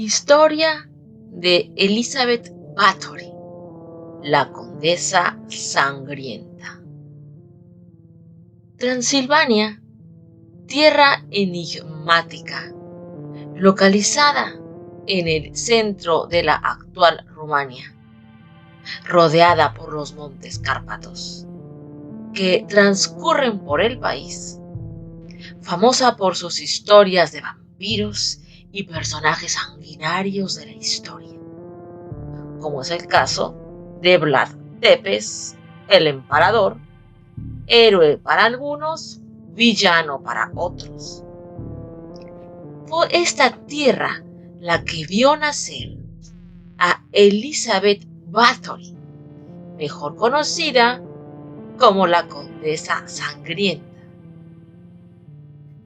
Historia de Elizabeth Bathory, la condesa sangrienta. Transilvania, tierra enigmática, localizada en el centro de la actual Rumania, rodeada por los montes Cárpatos, que transcurren por el país, famosa por sus historias de vampiros y personajes sanguinarios de la historia, como es el caso de Vlad Tepes, el Emparador, héroe para algunos, villano para otros. Fue esta tierra la que vio nacer a Elizabeth Bathory, mejor conocida como la Condesa Sangrienta.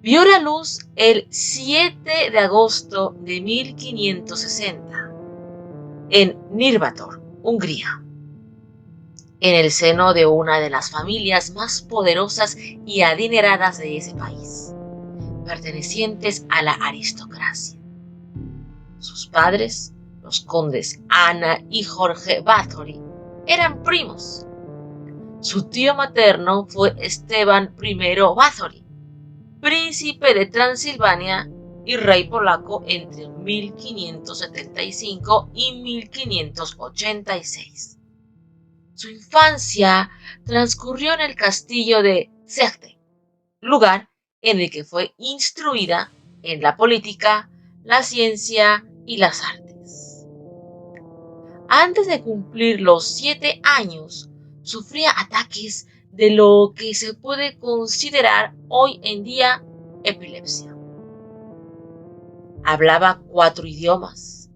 Vio la luz el 7 de agosto de 1560 en Nyírbátor, Hungría, en el seno de una de las familias más poderosas y adineradas de ese país, pertenecientes a la aristocracia. Sus padres, los condes Ana y Jorge Bathory, eran primos. Su tío materno fue Esteban I Bathory, príncipe de Transilvania y rey polaco entre 1575 y 1586. Su infancia transcurrió en el castillo de Szeged, lugar en el que fue instruida en la política, la ciencia y las artes. Antes de cumplir los 7 años, sufría ataques de lo que se puede considerar hoy en día epilepsia. Hablaba 4 idiomas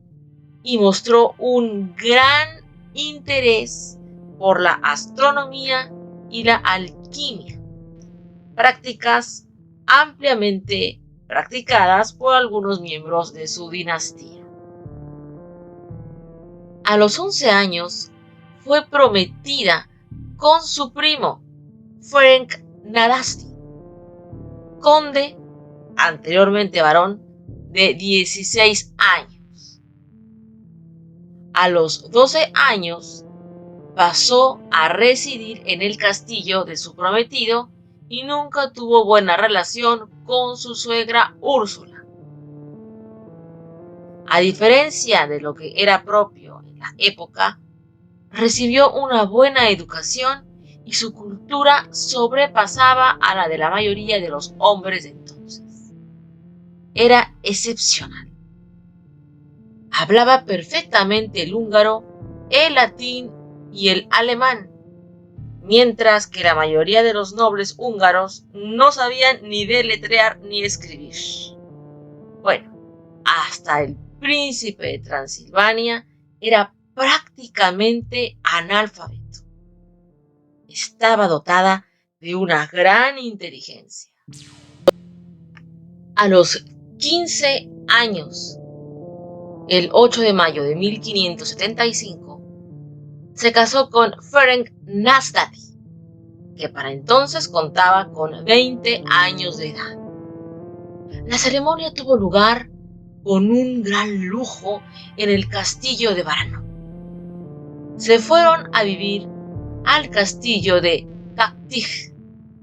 y mostró un gran interés por la astronomía y la alquimia, prácticas ampliamente practicadas por algunos miembros de su dinastía. A los 11 años fue prometida con su primo, Ferenc Nadasdy, conde, anteriormente varón, de 16 años. A los 12 años pasó a residir en el castillo de su prometido y nunca tuvo buena relación con su suegra Úrsula. A diferencia de lo que era propio en la época, recibió una buena educación y su cultura sobrepasaba a la de la mayoría de los hombres de entonces. Era excepcional. Hablaba perfectamente el húngaro, el latín y el alemán, mientras que la mayoría de los nobles húngaros no sabían ni deletrear ni escribir. Bueno, hasta el príncipe de Transilvania era prácticamente analfabeto. Estaba dotada de una gran inteligencia. A los 15 años, el 8 de mayo de 1575, se casó con Ferenc Nadasdy, que para entonces contaba con 20 años de edad. La ceremonia tuvo lugar con un gran lujo en el castillo de Varano. Se fueron a vivir al castillo de Kaktig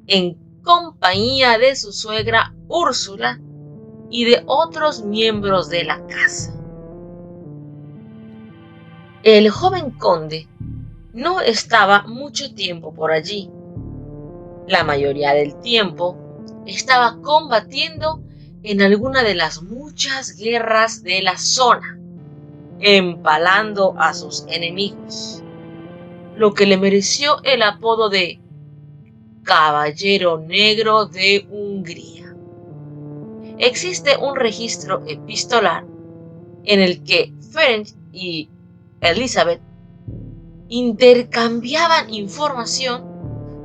en compañía de su suegra Úrsula y de otros miembros de la casa. El joven conde no estaba mucho tiempo por allí. La mayoría del tiempo estaba combatiendo en alguna de las muchas guerras de la zona, empalando a sus enemigos, lo que le mereció el apodo de Caballero Negro de Hungría. Existe un registro epistolar en el que Ferenc y Elizabeth intercambiaban información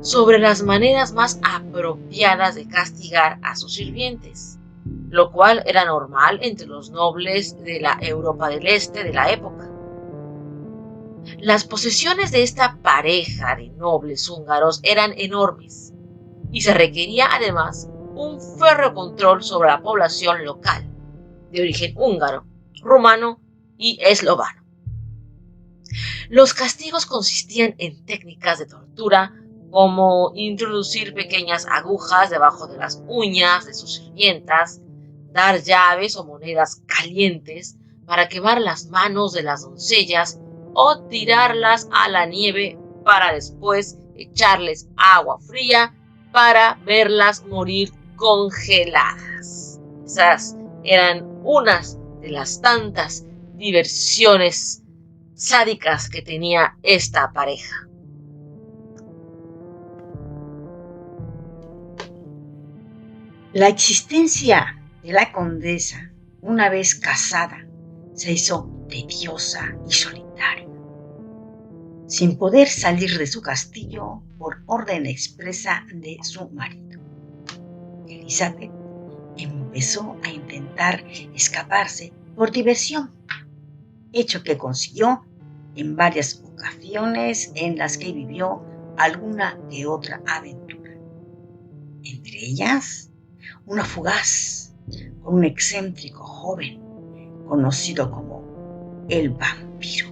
sobre las maneras más apropiadas de castigar a sus sirvientes, lo cual era normal entre los nobles de la Europa del Este de la época. Las posesiones de esta pareja de nobles húngaros eran enormes y se requería además un férreo control sobre la población local, de origen húngaro, rumano y eslovano. Los castigos consistían en técnicas de tortura como introducir pequeñas agujas debajo de las uñas de sus sirvientas, dar llaves o monedas calientes para quemar las manos de las doncellas o tirarlas a la nieve para después echarles agua fría para verlas morir congeladas. Esas eran unas de las tantas diversiones sádicas que tenía esta pareja. La existencia de la condesa, una vez casada, se hizo tediosa y solitaria. Sin poder salir de su castillo por orden expresa de su marido, Elizabeth empezó a intentar escaparse por diversión, hecho que consiguió en varias ocasiones en las que vivió alguna que otra aventura. Entre ellas, una fugaz con un excéntrico joven conocido como el vampiro,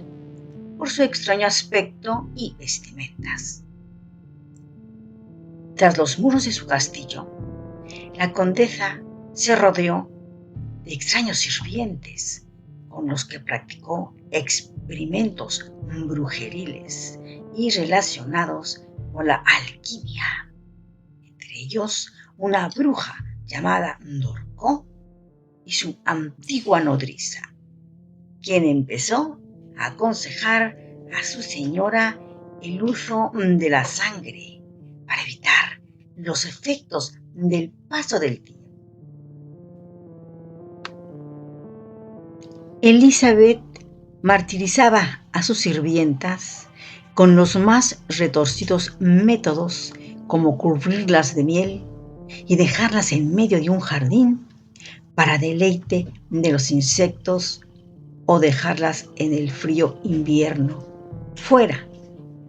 por su extraño aspecto y vestimentas. Tras los muros de su castillo, la condesa se rodeó de extraños sirvientes con los que practicó experimentos brujeriles y relacionados con la alquimia. Entre ellos, una bruja llamada Dorcó y su antigua nodriza, quien empezó a aconsejar a su señora el uso de la sangre para evitar los efectos del paso del tiempo. Elizabeth martirizaba a sus sirvientas con los más retorcidos métodos, como cubrirlas de miel y dejarlas en medio de un jardín para deleite de los insectos, o dejarlas en el frío invierno fuera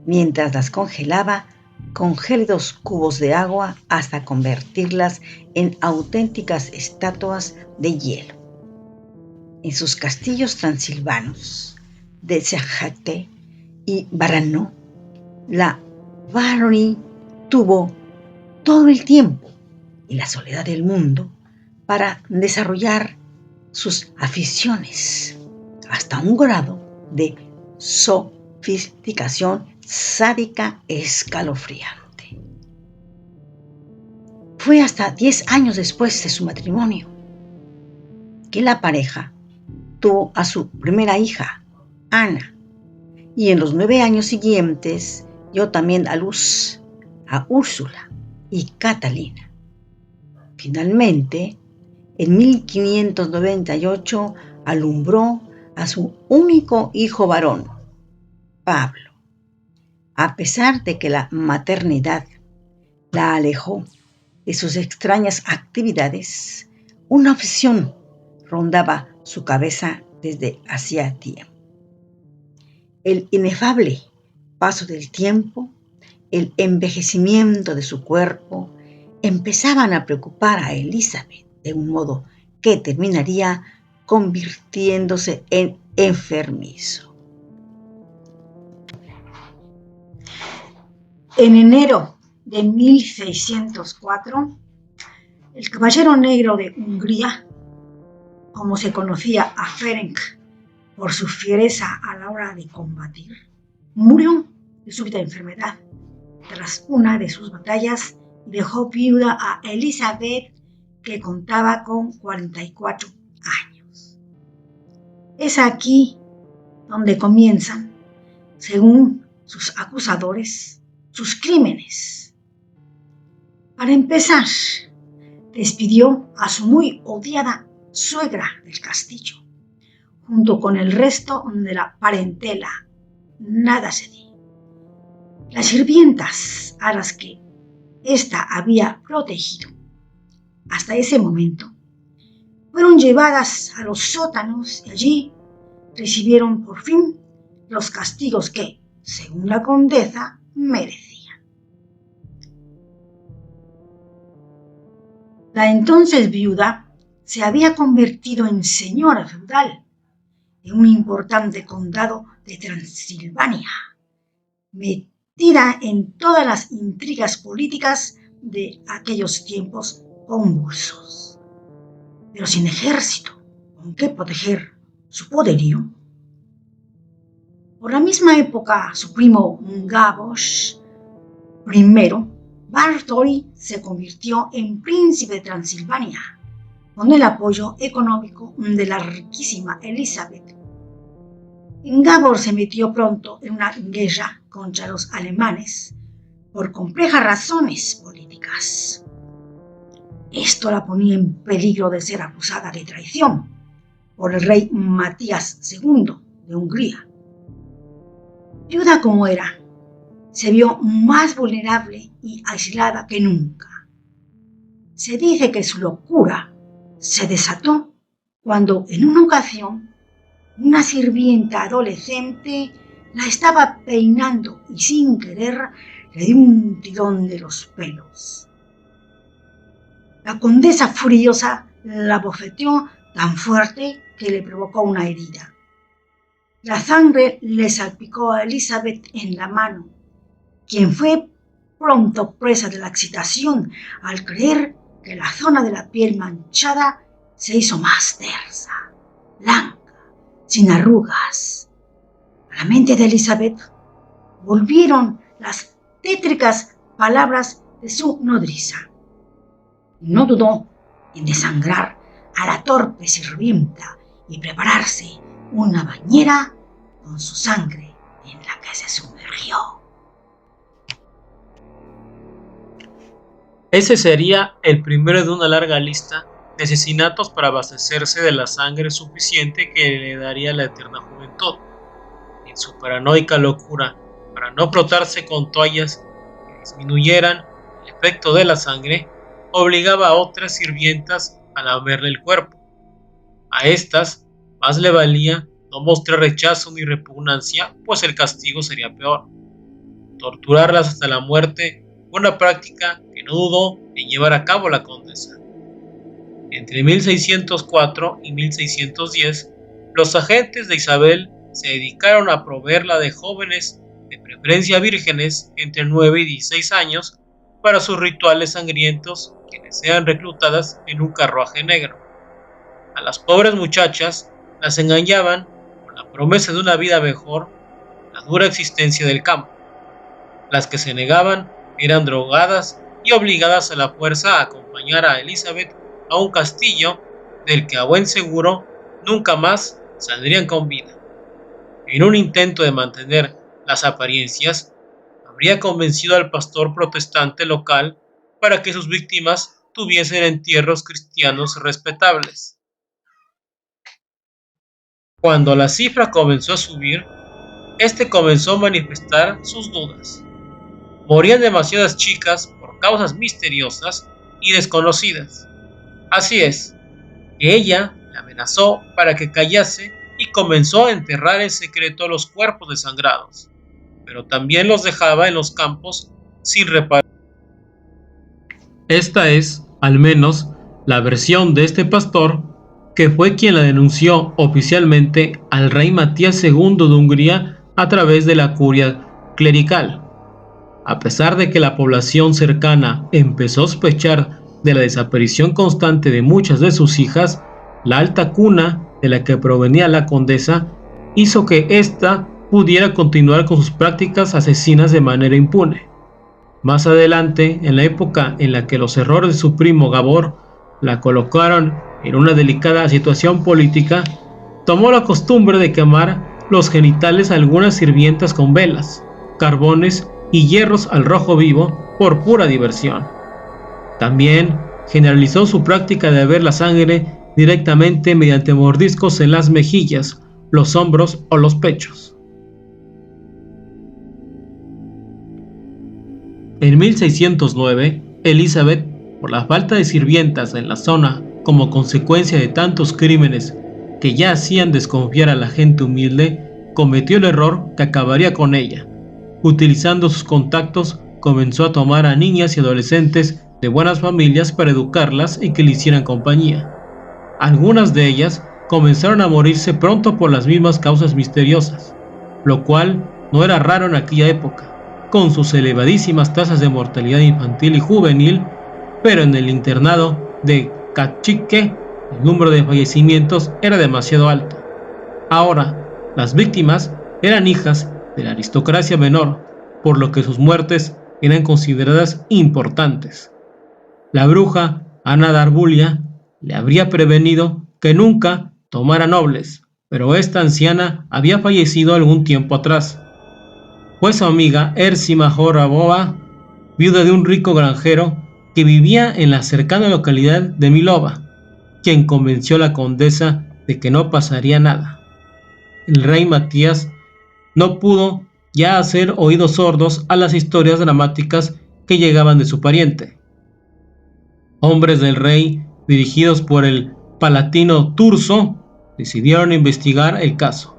mientras las congelaba con gélidos cubos de agua hasta convertirlas en auténticas estatuas de hielo. En sus castillos transilvanos de Sejate y Barano, la Barony tuvo todo el tiempo y la soledad del mundo para desarrollar sus aficiones hasta un grado de sofisticación sádica escalofriante. Fue hasta 10 años después de su matrimonio que la pareja tuvo a su primera hija, Ana, y en los 9 años siguientes dio también a luz a Úrsula y Catalina. Finalmente, en 1598 alumbró a su único hijo varón, Pablo. A pesar de que la maternidad la alejó de sus extrañas actividades, una obsesión rondaba su cabeza desde hacía tiempo. El inefable paso del tiempo, el envejecimiento de su cuerpo, empezaban a preocupar a Elizabeth de un modo que terminaría convirtiéndose en enfermizo. En enero de 1604, el Caballero Negro de Hungría, como se conocía a Ferenc por su fiereza a la hora de combatir, murió de súbita enfermedad tras una de sus batallas y dejó viuda a Elizabeth, que contaba con 44 años. Es aquí donde comienzan, según sus acusadores, sus crímenes. Para empezar, despidió a su muy odiada suegra del castillo, junto con el resto de la parentela Nádasdy. Las sirvientas a las que ésta había protegido hasta ese momento fueron llevadas a los sótanos y allí recibieron por fin los castigos que, según la condesa, merecían. La entonces viuda se había convertido en señora feudal de un importante condado de Transilvania, metida en todas las intrigas políticas de aquellos tiempos convulsos, pero sin ejército con que proteger su poderío. Por la misma época, su primo Gabos I, Báthory se convirtió en príncipe de Transilvania con el apoyo económico de la riquísima Elizabeth. Gábor se metió pronto en una guerra contra los alemanes por complejas razones políticas. Esto la ponía en peligro de ser acusada de traición por el rey Matías II de Hungría. Viuda como era, se vio más vulnerable y aislada que nunca. Se dice que su locura se desató cuando en una ocasión una sirvienta adolescente la estaba peinando y sin querer le dio un tirón de los pelos. La condesa furiosa la bofeteó tan fuerte que le provocó una herida. La sangre le salpicó a Elizabeth en la mano, quien fue pronto presa de la excitación al creer que la zona de la piel manchada se hizo más tersa, blanca, sin arrugas. A la mente de Elizabeth volvieron las tétricas palabras de su nodriza. No dudó en desangrar a la torpe sirvienta y prepararse una bañera con su sangre en la que se sumergió. Ese sería el primero de una larga lista de asesinatos para abastecerse de la sangre suficiente que le daría la eterna juventud. En su paranoica locura para no frotarse con toallas que disminuyeran el efecto de la sangre, obligaba a otras sirvientas a lamerle el cuerpo. A estas más le valía no mostrar rechazo ni repugnancia, pues el castigo sería peor. Torturarlas hasta la muerte fue una práctica que no dudó en llevar a cabo la condesa. Entre 1604 y 1610, los agentes de Isabel se dedicaron a proveerla de jóvenes, de preferencia vírgenes, entre 9 y 16 años, para sus rituales sangrientos, quienes sean reclutadas en un carruaje negro. A las pobres muchachas las engañaban con la promesa de una vida mejor, la dura existencia del campo. Las que se negaban eran drogadas y obligadas a la fuerza a acompañar a Elizabeth a un castillo del que a buen seguro nunca más saldrían con vida. En un intento de mantener las apariencias, habría convencido al pastor protestante local para que sus víctimas tuviesen entierros cristianos respetables. Cuando la cifra comenzó a subir, comenzó a manifestar sus dudas. Morían demasiadas chicas por causas misteriosas y desconocidas. Así es, que ella la amenazó para que callase y comenzó a enterrar en secreto los cuerpos desangrados, pero también los dejaba en los campos sin reparar. Esta es, al menos, la versión de este pastor, que fue quien la denunció oficialmente al rey Matías II de Hungría a través de la curia clerical. A pesar de que la población cercana empezó a sospechar de la desaparición constante de muchas de sus hijas, la alta cuna de la que provenía la condesa hizo que ésta pudiera continuar con sus prácticas asesinas de manera impune. Más adelante, en la época en la que los errores de su primo Gábor la colocaron en una delicada situación política, tomó la costumbre de quemar los genitales a algunas sirvientas con velas, carbones y hierros al rojo vivo por pura diversión. También generalizó su práctica de beber la sangre directamente mediante mordiscos en las mejillas, los hombros o los pechos. En 1609, Elizabeth, por la falta de sirvientas en la zona como consecuencia de tantos crímenes que ya hacían desconfiar a la gente humilde, cometió el error que acabaría con ella. Utilizando sus contactos, comenzó a tomar a niñas y adolescentes de buenas familias para educarlas y que le hicieran compañía. Algunas de ellas comenzaron a morirse pronto por las mismas causas misteriosas, lo cual no era raro en aquella época, con sus elevadísimas tasas de mortalidad infantil y juvenil, pero en el internado de Cachique el número de fallecimientos era demasiado alto. Ahora, las víctimas eran hijas de la aristocracia menor, por lo que sus muertes eran consideradas importantes. La bruja Ana Darbulia le habría prevenido que nunca tomara nobles, pero esta anciana había fallecido algún tiempo atrás. Fue su amiga Ersima Horaboa, viuda de un rico granjero que vivía en la cercana localidad de Milova, quien convenció a la condesa de que no pasaría nada. El rey Matías no pudo ya hacer oídos sordos a las historias dramáticas que llegaban de su pariente. Hombres del rey, dirigidos por el palatino Turso, decidieron investigar el caso.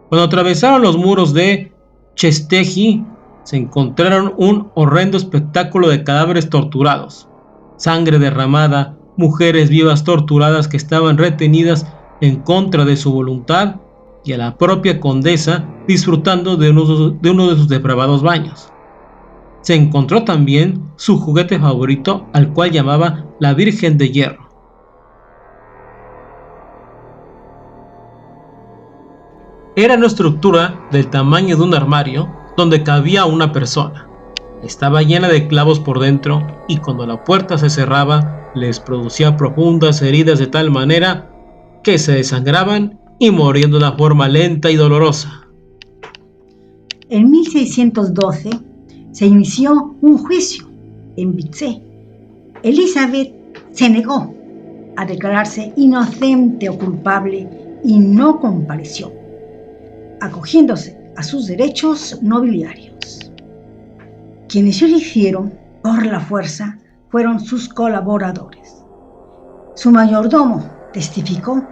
Cuando atravesaron los muros de Chesteji, se encontraron un horrendo espectáculo de cadáveres torturados, sangre derramada, mujeres vivas torturadas que estaban retenidas en contra de su voluntad, y a la propia condesa disfrutando de uno de sus depravados baños. Se encontró también su juguete favorito, al cual llamaba la Virgen de Hierro. Era una estructura del tamaño de un armario donde cabía una persona. Estaba llena de clavos por dentro y cuando la puerta se cerraba les producía profundas heridas de tal manera que se desangraban y morían de una forma lenta y dolorosa. En 1612 se inició un juicio en Vicé. Elizabeth se negó a declararse inocente o culpable y no compareció, acogiéndose a sus derechos nobiliarios. Quienes lo hicieron por la fuerza fueron sus colaboradores. Su mayordomo testificó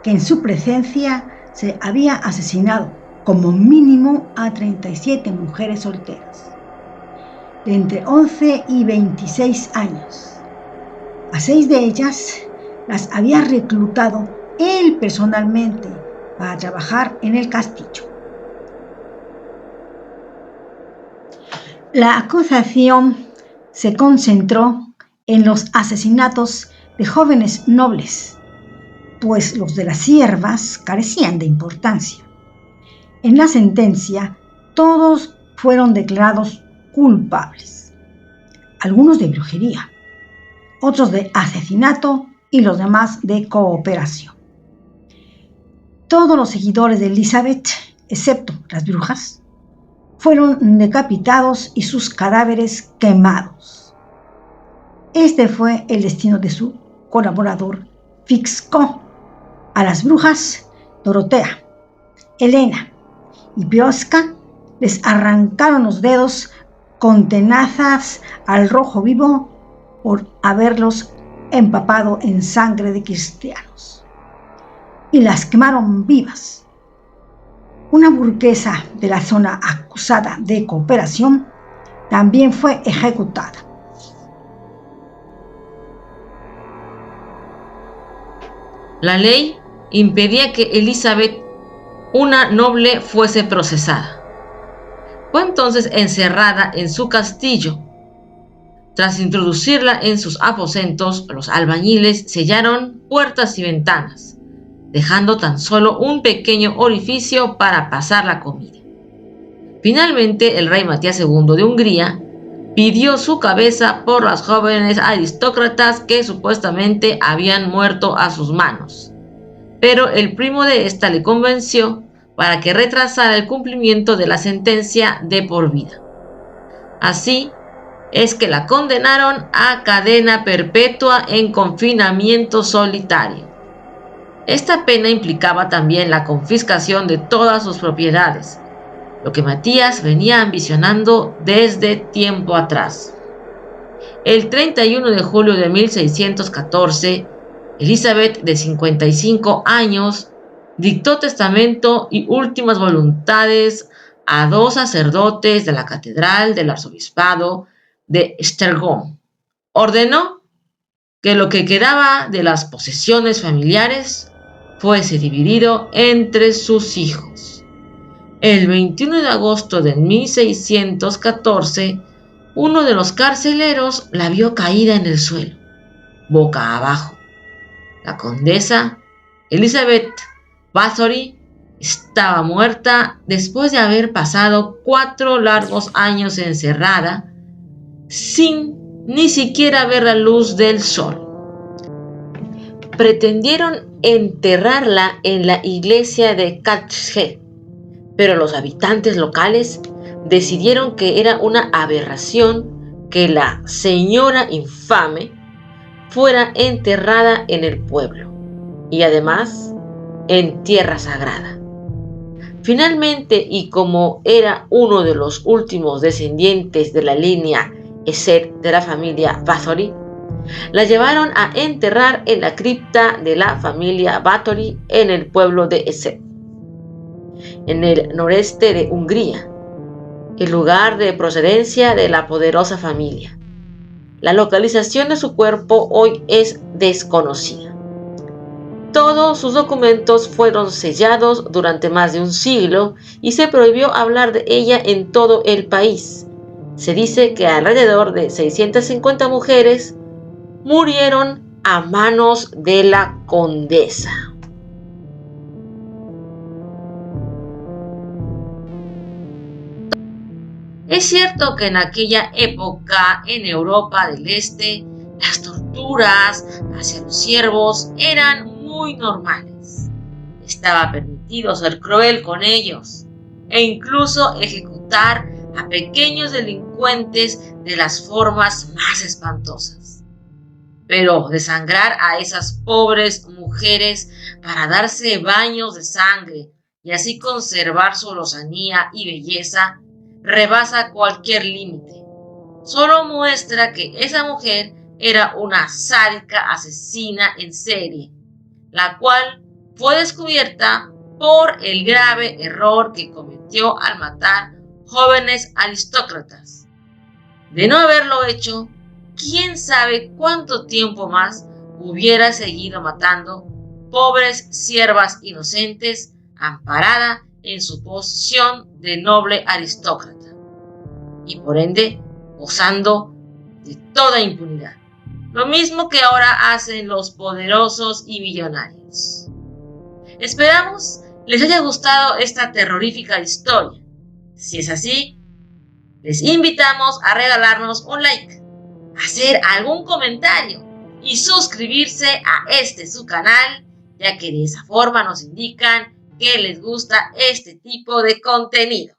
que en su presencia se había asesinado como mínimo a 37 mujeres solteras, de entre 11 y 26 años. A 6 de ellas las había reclutado él personalmente para trabajar en el castillo. La acusación se concentró en los asesinatos de jóvenes nobles, pues los de las siervas carecían de importancia. En la sentencia, todos fueron declarados culpables, algunos de brujería, otros de asesinato y los demás de cooperación. Todos los seguidores de Elizabeth, excepto las brujas, fueron decapitados y sus cadáveres quemados. Este fue el destino de su colaborador Fixco. A las brujas Dorotea, Elena y Biosca les arrancaron los dedos con tenazas al rojo vivo por haberlos empapado en sangre de cristianos, y las quemaron vivas. Una burguesa de la zona acusada de cooperación también fue ejecutada. La ley impedía que Elizabeth, una noble, fuese procesada. Fue entonces encerrada en su castillo. Tras introducirla en sus aposentos, los albañiles sellaron puertas y ventanas, dejando tan solo un pequeño orificio para pasar la comida. Finalmente, el rey Matías II de Hungría pidió su cabeza por las jóvenes aristócratas que supuestamente habían muerto a sus manos, pero el primo de esta le convenció para que retrasara el cumplimiento de la sentencia de por vida. Así es que la condenaron a cadena perpetua en confinamiento solitario. Esta pena implicaba también la confiscación de todas sus propiedades, lo que Matías venía ambicionando desde tiempo atrás. El 31 de julio de 1614, Elizabeth, de 55 años, dictó testamento y últimas voluntades a 2 sacerdotes de la catedral del arzobispado de Esztergom. Ordenó que lo que quedaba de las posesiones familiares fuese dividido entre sus hijos. El 21 de agosto de 1614, uno de los carceleros la vio caída en el suelo, boca abajo. La condesa Elizabeth Bathory estaba muerta después de haber pasado 4 largos años encerrada, sin ni siquiera ver la luz del sol. Pretendieron enterrarla en la iglesia de Carteret, pero los habitantes locales decidieron que era una aberración que la señora infame fuera enterrada en el pueblo y además en tierra sagrada. Finalmente, y como era uno de los últimos descendientes de la línea Essex de la familia Bathory, la llevaron a enterrar en la cripta de la familia Bathory en el pueblo de Essex, en el noreste de Hungría, el lugar de procedencia de la poderosa familia. La localización de su cuerpo hoy es desconocida. Todos sus documentos fueron sellados durante más de un siglo y se prohibió hablar de ella en todo el país. Se dice que alrededor de 650 mujeres murieron a manos de la condesa. Es cierto que en aquella época en Europa del Este las torturas hacia los siervos eran muy normales. Estaba permitido ser cruel con ellos e incluso ejecutar a pequeños delincuentes de las formas más espantosas. Pero desangrar a esas pobres mujeres para darse baños de sangre y así conservar su lozanía y belleza rebasa cualquier límite. Solo muestra que esa mujer era una sádica asesina en serie, la cual fue descubierta por el grave error que cometió al matar jóvenes aristócratas. De no haberlo hecho, quién sabe cuánto tiempo más hubiera seguido matando pobres siervas inocentes amparada en su posición de noble aristócrata y por ende gozando de toda impunidad, lo mismo que ahora hacen los poderosos y millonarios. Esperamos les haya gustado esta terrorífica historia. Si es así, les invitamos a regalarnos un like, hacer algún comentario y suscribirse a su canal, ya que de esa forma nos indican que les gusta este tipo de contenido.